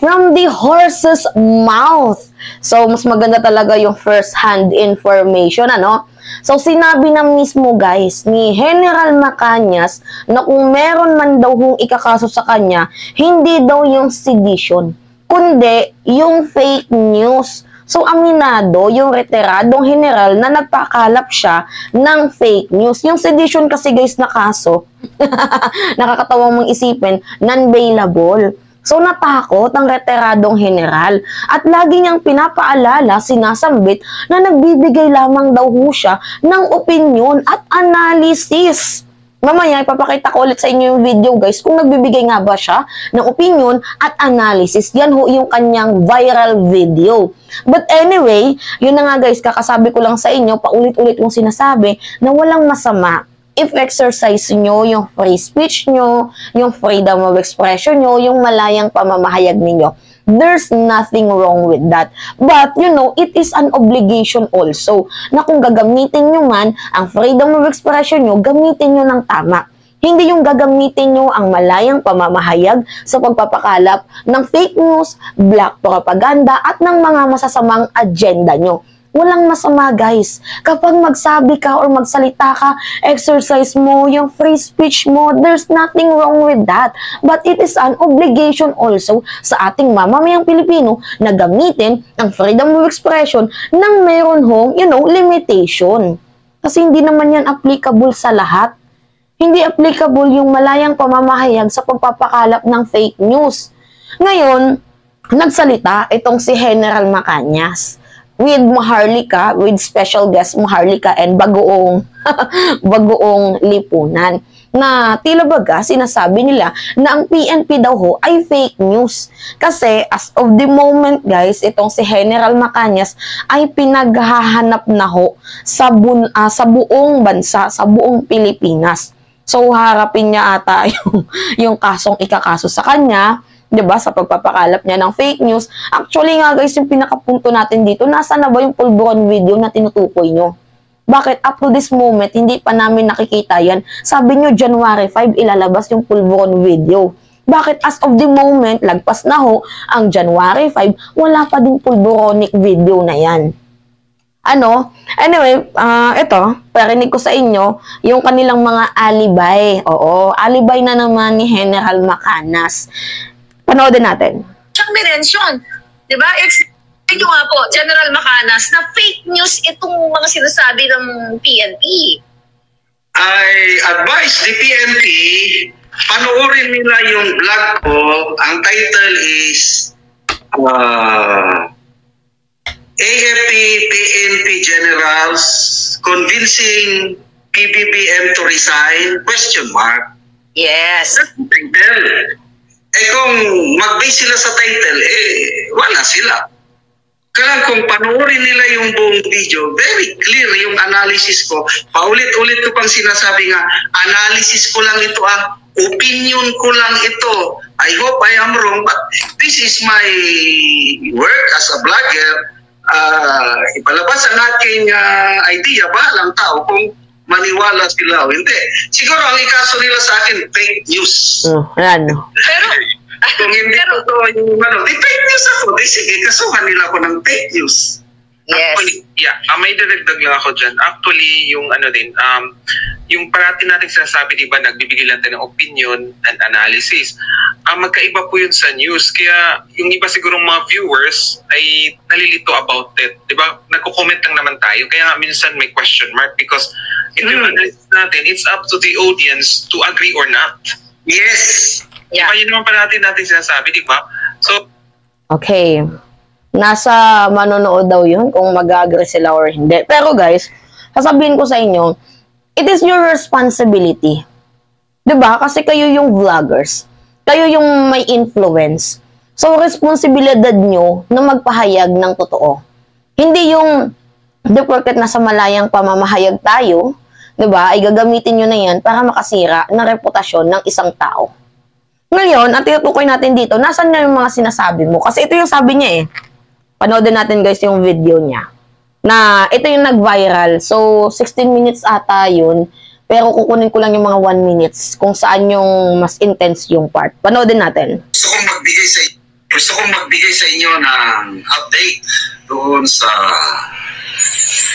from the horse's mouth. So, mas maganda talaga yung first-hand information, ano? So, sinabi na mismo, guys, ni General Macañas na kung meron man daw hong ikakaso sa kanya, hindi daw yung sedition, kundi yung fake news. So, aminado yung retiradong general na nagpakalap siya ng fake news. Yung sedition kasi, guys, na kaso, nakakatawang mong isipin, non-bailable. So, natakot ang retiradong general at lagi niyang pinapaalala, sinasambit na nagbibigay lamang daw ho siya ng opinion at analysis. Mamaya, ipapakita ko ulit sa inyo yung video, guys, kung nagbibigay nga ba siya ng opinion at analysis. Yan ho yung kanyang viral video. But anyway, yun na nga, guys, kakasabi ko lang sa inyo, paulit-ulit yung sinasabi na walang masama if exercise nyo yung free speech nyo, yung freedom of expression nyo, yung malayang pamamahayag ninyo. There's nothing wrong with that. But, you know, it is an obligation also na kung gagamitin nyo man ang freedom of expression nyo, gamitin nyo ng tama. Hindi yung gagamitin nyo ang malayang pamamahayag sa pagpapakalap ng fake news, black propaganda, at ng mga masasamang agenda nyo. Walang masama, guys. Kapag magsabi ka or magsalita ka, exercise mo, yung free speech mo, there's nothing wrong with that. But it is an obligation also sa ating mamamayang Pilipino na gamitin ang freedom of expression nang meron hong, you know, limitation. Kasi hindi naman yan applicable sa lahat. Hindi applicable yung malayang pamamahayag sa pagpapakalap ng fake news. Ngayon, nagsalita itong si General Macañas with Maharlika, with special guest Maharlika and Bagoong Bagoong Lipunan, na tila baga sinasabi nila na ang PNP daw ho ay fake news. Kasi as of the moment, guys, itong si General Macañas ay pinaghahanap na ho sa buong bansa, sa buong Pilipinas. So harapin niya ata yung kasong ikakaso sa kanya, 'di ba, sa pagpapakalap niya ng fake news. Actually nga, guys, yung pinakapunto natin dito, nasa na ba yung pulburon video na tinutukoy nyo? Bakit up to this moment, hindi pa namin nakikita yan? Sabi nyo, January 5, ilalabas yung pulburon video. Bakit as of the moment, lagpas na ho, ang January 5, wala pa din pulburonic video na yan? Ano? Anyway, ito, parinig ko sa inyo, yung kanilang mga alibay. Oo, alibay na naman ni General Macañas. Panoodin natin. Siyang menensyon. Diba? Ito nga po, General Macañas, na fake news itong mga sinasabi ng PNP. I advise the PNP, panoorin nila yung vlog ko. Ang title is AFP-PNP Generals Convincing PBBM to Resign? Question mark. Yes. That's the title. Kung mag-base sila sa title, wala sila. Kaya kung panoorin nila yung buong video, very clear yung analysis ko. Paulit-ulit ko pang sinasabi nga, analysis ko lang ito, opinion ko lang ito. I hope I am wrong, but this is my work as a blogger. Ipalabas ang aking idea, bahalang tao kung maniwala sila o hindi. Siguro ang ikaso nila sa akin, fake news. Ano? Pero, kung hindi totoo yung fake news ako, sige, kasuhan nila ako ng fake news. yes. Actually, may dadagdag lang ako dyan. Actually, yung yung parati natin sinasabi, di ba, nagbibigay lang tayo ng opinion and analysis. Magkaiba po yun sa news. Kaya yung iba siguro mga viewers ay nalilito about it. Di ba? Nagko-comment lang naman tayo. Kaya nga minsan may question mark because if yung analysis natin, it's up to the audience to agree or not. Yes. Yeah. Diba, yun naman parati natin sinasabi, di ba? So, okay. Nasa manonood daw yun kung mag-agree sila or hindi. Pero guys, sasabihin ko sa inyo, it is your responsibility. Diba? Kasi kayo yung vloggers. Kayo yung may influence. So, responsibilidad nyo na magpahayag ng totoo. Hindi yung, di porket nasa malayang pamamahayag tayo, diba, ay gagamitin nyo na yan para makasira ng reputasyon ng isang tao. Ngayon, ang tinutukoy natin dito, nasan na yung mga sinasabi mo? Kasi ito yung sabi niya eh. Panoodin natin, guys, yung video niya. Na ito yung nag-viral. So, 16 minutes ata yun. Pero kukunin ko lang yung mga 1 minutes kung saan yung mas intense yung part. Panoodin natin. Gusto kong magbigay sa inyo gusto kong magbigay sa inyo ng update doon sa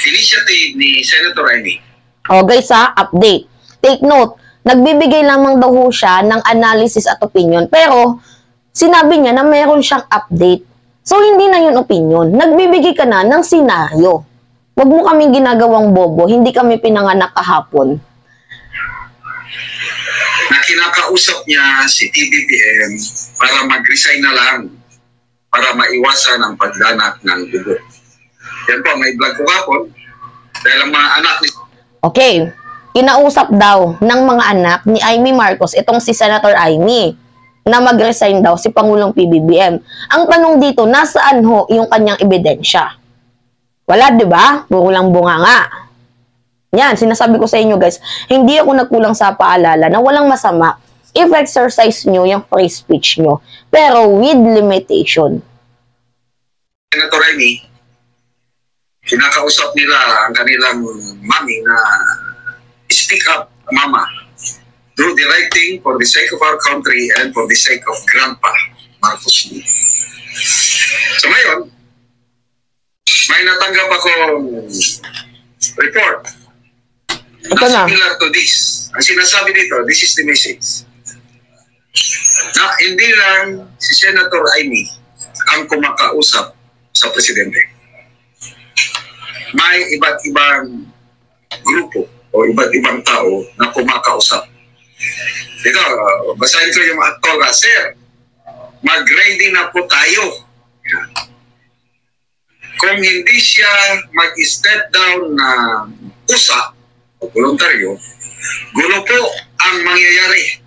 initiative ni Senator Amy. O guys ha, update. Take note, nagbibigay lamang daw ho siya ng analysis at opinion. Pero, sinabi niya na meron siyang update. So, hindi na yun opinion. Nagbibigay ka na ng senaryo. Huwag mo kaming ginagawang bobo. Hindi kami pinanganak kahapon. Na kinakausap niya si TBBM para mag-resign na lang para maiwasan ang pagdanak ng dugo. Yan po, may vlog ko kapon dahil ang mga anak ni... Okay, kinausap daw ng mga anak ni Amy Marcos, itong si Senator Amy, na mag-resign daw si Pangulong PBBM. Ang tanong dito, nasaan ho yung kanyang ebidensya? Wala, di ba? Puro lang bunganga. Yan, sinasabi ko sa inyo guys, hindi ako nagkulang sa paalala na walang masama if exercise nyo yung free speech nyo, pero with limitation. Senator Amy, kinakausap nila ang kanilang mami na speak up, mama. Do the right thing for the sake of our country and for the sake of Grandpa Marcos. So ngayon, may natanggap akong report Ito na. similar to this. Ang sinasabi dito, this is the message. Na hindi lang si Senator Amy ang kumakausap sa presidente. May iba't ibang grupo o iba't ibang tao na kumakausap. Dito, basahin ko yung aktora. Sir, mag-ready na po tayo. Kung hindi siya mag-step down na kusa o voluntaryo, gulo po ang mangyayari.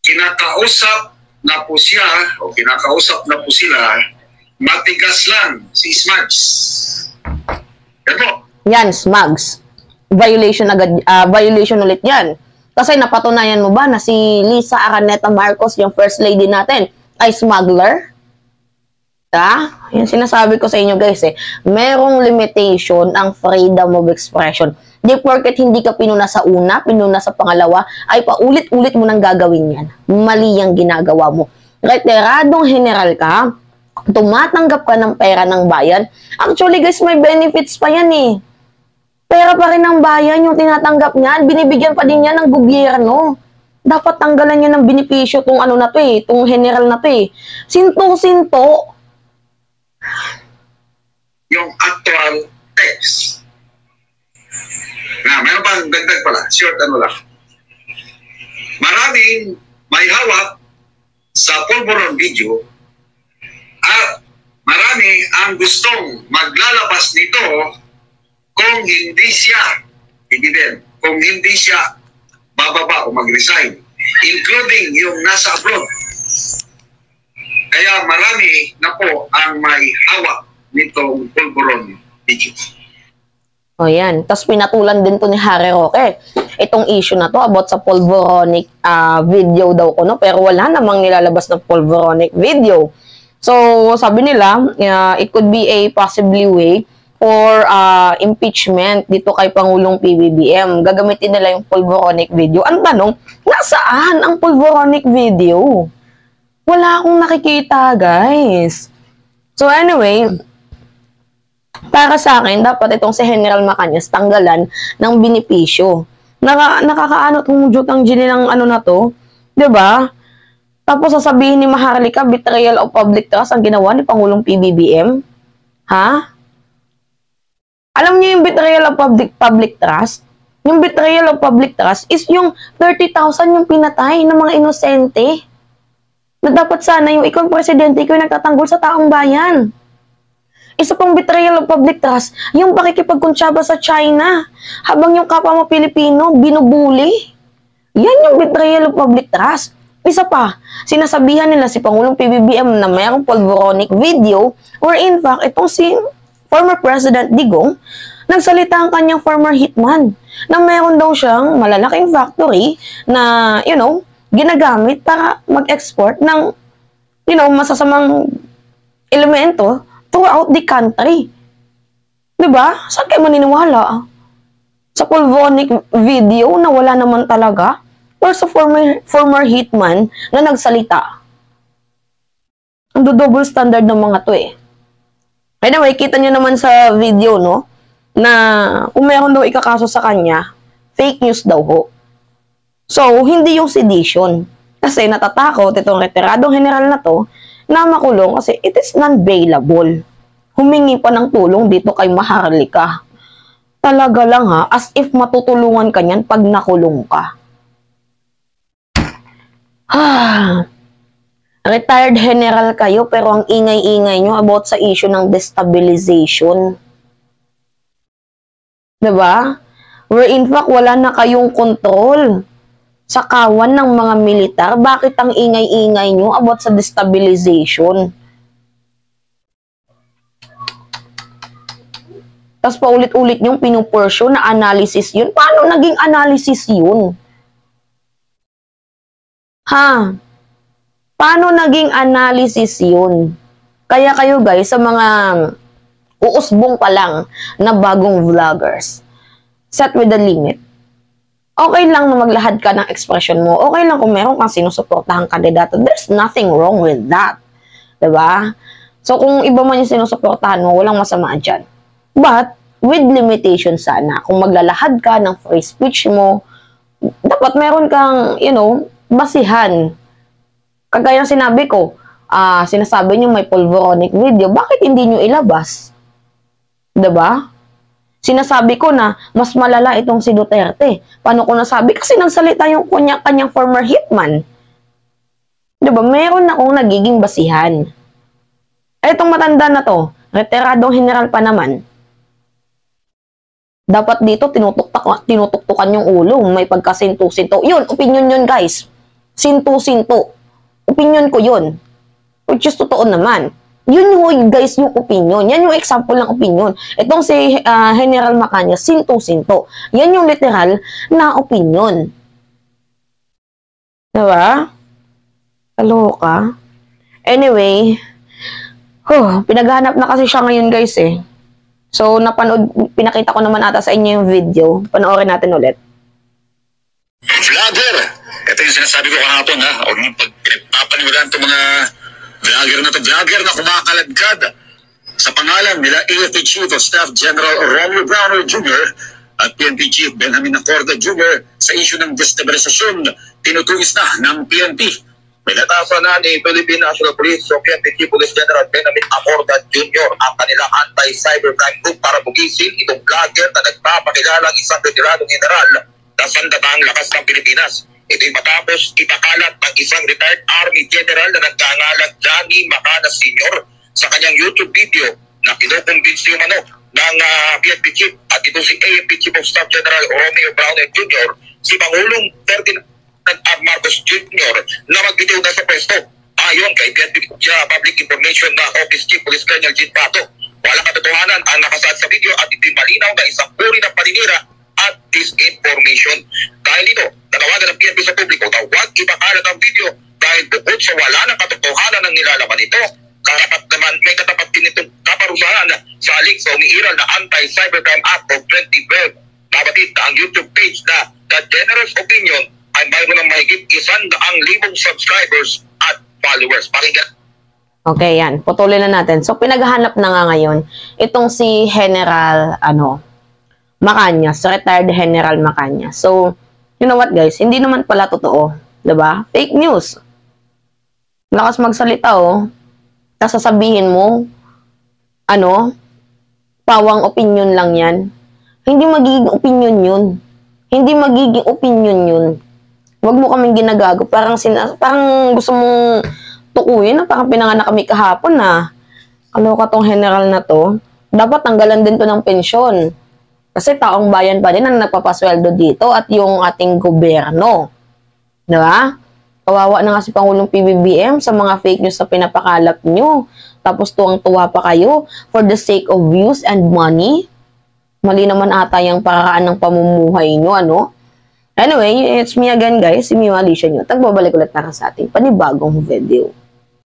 Kinakausap na po siya o kinakausap na po sila, matigas lang si Smugs. Yan po. Yan, smugs. Violation agad, violation ulit yan. Kasi napatunayan mo ba na si Lisa Araneta Marcos, yung first lady natin, ay smuggler? Yan sinasabi ko sa inyo guys merong limitation ang freedom of expression. Di porket hindi ka pinuna sa una, pinuna sa pangalawa, ay paulit-ulit mo nang gagawin yan. Mali ang ginagawa mo. Retiradong general ka, tumatanggap ka ng pera ng bayan. Actually guys, may benefits pa yan Pera pa rin ng bayan yung tinatanggap niyan. Binibigyan pa din yan ng gobyerno. Dapat tanggalan niya ng benepisyo tong ano na to tong general na to Sinto-sinto. Yung actual text. Meron pang dagdag pala. Short ano lang. Maraming may hawak sa pulburon video at marami ang gustong maglalabas nito kung hindi siya kung hindi siya bababa o mag-resign, including yung nasa abroad. Kaya marami na po ang may hawak nitong pulburon video. O yan. Tapos pinatulan din to ni Harry Roque. Itong issue na to about sa pulveronic video daw ko, no? Pero wala namang nilalabas na pulveronic video. So, sabi nila, it could be a possibly way for impeachment dito kay Pangulong PBBM. Gagamitin nila yung pulveronic video. Ang tanong, nasaan ang pulveronic video? Wala akong nakikita, guys. So, anyway, para sa akin, dapat itong si General Macañas tanggalan ng benepisyo. Nakakaano itong jutang gini ng ano na to, 'di ba? Tapos sasabihin ni Maharlika, betrayal of public trust ang ginawa ni Pangulong PBBM. Ha? Alam niyo yung betrayal of public trust? Yung betrayal of public trust is yung 30,000 yung pinatay ng mga inosente. Na dapat sana yung ikaw presidente, ikaw yung nagtatanggol sa taong bayan. Isa pang betrayal of public trust, yung pakikipagkuntsaba sa China, habang yung kapwa mo Pilipino, binubuli. Yan yung betrayal of public trust. Isa pa, sinasabihan nila si Pangulong PBBM na mayroong pulveronic video, or in fact, itong si former President Digong, nagsalita ang kanyang former hitman, na mayroon daw siyang malalaking factory na, ginagamit para mag-export ng, masasamang elemento throughout the country. Diba? Saan kayo maniniwala? Sa pulveronic video na wala naman talaga? Or sa former hitman na nagsalita? Ang double standard ng mga to eh. Anyway, kita nyo naman sa video, no? Na kung meron daw ikakaso sa kanya, fake news daw ho. So, hindi yung sedition. Kasi natatakot itong retiradong general na to na makulong kasi it is non-bailable. Humingi pa ng tulong dito kay Maharlika. Talaga lang ha, as if matutulungan ka niyan pag nakulong ka. Retired general kayo pero ang ingay-ingay nyo about sa issue ng destabilization. Diba? Where in fact, wala na kayong control sa kawan ng mga militar. Bakit ang ingay-ingay nyo about sa destabilization? Tapos paulit-ulit yung pinupursue na analysis yun. Paano naging analysis yun? Ha? Paano naging analysis yun? Kaya kayo guys, sa mga uusbong pa lang na bagong vloggers, set with the limit. Okay lang na maglahad ka ng expression mo. Okay lang kung meron kang sinusuportahang kandidato. There's nothing wrong with that. Diba? So kung iba man yung sinusuportahan mo, walang masama dyan. But, with limitation sana. Kung maglalahad ka ng free speech mo, dapat meron kang, basihan. Kagaya ng sinabi ko, sinasabi nyo may pulveronic video, bakit hindi nyo ilabas? Diba? Sinasabi ko na mas malala itong si Duterte. Paano ko nasabi? Kasi nagsalita yung kanyang former hitman. Diba? Meron akong nagiging basihan. Etong matanda na to, retiradong general pa naman, dapat dito tinutuktukan yung ulo, may pagkasinto-sinto. Yun, opinion yun guys. Sinto-sinto. Opinion ko yun. Which is totoo naman. Yun yung guys yung opinion. Yan yung example ng opinion. Itong si General Macañas, sinto-sinto. Yan yung literal na opinion. Diba? Kaloka. Anyway, pinaghanap na kasi siya ngayon guys eh. So, pinakita ko naman ata sa inyo yung video. Panoorin natin ulit. Vlogger! Ito yung sinasabi ko kahapon ha. Huwag niyong pinagpapaniwalaan itong mga vlogger na kumakaladkad sa pangalan nila AFP Chief of Staff General Romeo Browner Jr. at PNP Chief Benjamin Acorda Jr. sa issue ng destabilisasyon tinutulis na ng PNP. May natafa na ni Philippine National Police o PNP Chief Police General Benjamin Acorda Jr. ang kanilang anti-cybercrime group para bugisin itong vlogger na nagpapakilalang isang retiradong general na sandatahang lakas ng Pilipinas. Ito'y matapos ipakalat ng isang retired Army General na nagkangalang Johnny Macanas Sr. sa kanyang YouTube video na kinukumbinsi umano ng PNP Chief at ito si AFP Chief of Staff General Romeo Browner Jr. si Pangulong Ferdinand Marcos Jr. na magbitiw na sa pwesto. Ayon kay PNP Public Information na Office Chief Police Colonel Jean Pato, walang katotohanan ang nakasaad sa video at ito'y malinaw na isang uri ng paninira at disinformation. Dahil dito, nanawagan ng PNP sa publiko na huwag ipakalat ang video dahil bukod sa wala ng katotohanan ng nilalaman nito, may katapat din itong kaparusahan sa halik sa umiiral na Anti-Cybercrime Act of 2012. Nabatid na ang YouTube page na The Generous Opinion ay mayroon ng mahigit 100,000 subscribers at followers. Pakinggan. Okay, yan. Putulin na natin. So, pinaghahanap na nga ngayon itong si General, Macañas, retired General Macañas. So, you know what guys, hindi naman pala totoo. Diba? Fake news. Lakas magsalita tapos sasabihin mo, pawang opinion lang yan. Hindi magiging opinion yun. Hindi magiging opinion yun. Huwag mo kaming ginagago. Parang gusto mong tukuyin na parang pinanganak kami kahapon na kaloka tong general na to. Dapat tanggalan din to ng pensyon. Kasi taong bayan pa din ang nagpapasweldo dito at yung ating gobyerno. Diba? Kawawa na nga si Pangulong PBBM sa mga fake news na pinapakalat nyo. Tapos tuwang-tuwa pa kayo for the sake of views and money. Mali naman ata yung paraan ng pamumuhay nyo, Anyway, it's me again guys, si Mio Alicia nyo. Tagbabalik ulit na sa ating panibagong video.